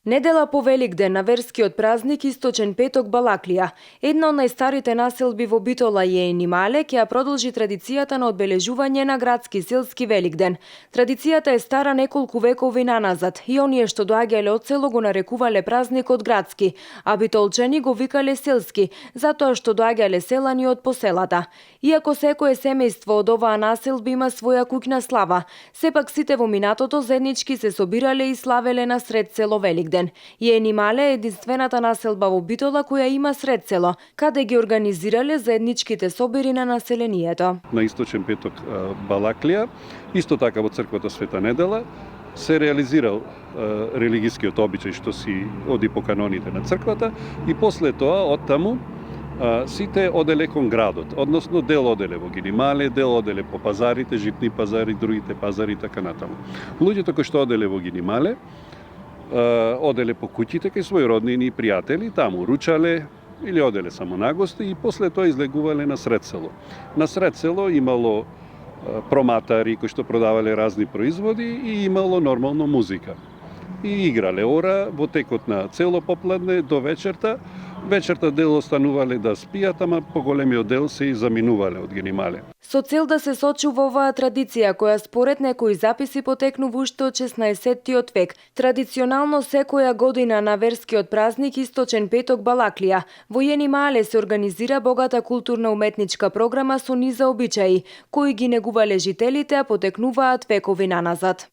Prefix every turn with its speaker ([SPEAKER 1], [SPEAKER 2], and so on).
[SPEAKER 1] Недела по Великден на верскиот празник Источен петок Балаклија, една од најстарите населби во Битола и Енимале, ќе ја продолжи традицијата на одбележување на градски селски Великден. Традицијата е стара неколку векови наназад и оние што доаѓале од село го нарекувале празникот градски, а битолчани го викале селски, затоа што доаѓале селани од поселата. Иако секое семејство од оваа населби има своја куќна слава, сепак сите во минатото заеднички се собирале и славеле на сред село Великден. И Енимале е единствената населба во Битола која има сред село, каде ги организирале заедничките собири на населението.
[SPEAKER 2] На Источен петок Балаклија, исто така во црквата Света Недела, се реализирал религискиот обичај што си оди по каноните на црквата и после тоа оттаму сите оделе кон градот, односно дел оделе во Гинимале, дел оделе по пазарите, житни пазари, другите пазари и така натаму. Луѓето кои што оделе во Гинимале, оделе по куќите кај своји роднини и пријатели, таму ручале или оделе само на гости и после тоа излегувале на сред село. На сред село имало проматари кои што продавале разни производи и имало нормално музика. И играле ора во текот на цело попладне до вечерта. Вечерта дел останувале да спијат, ама поголемиот дел се и заминувале од Гинимале.
[SPEAKER 1] Со цел да се сочува оваа традиција, која според некои записи потекнува уште од 16-тиот век, традиционално секоја година на верскиот празник Источен петок Балаклија, во Енимале се организира богата културно-уметничка програма со низа обичаи, кои ги негувале жителите, а потекнуваат векови наназад.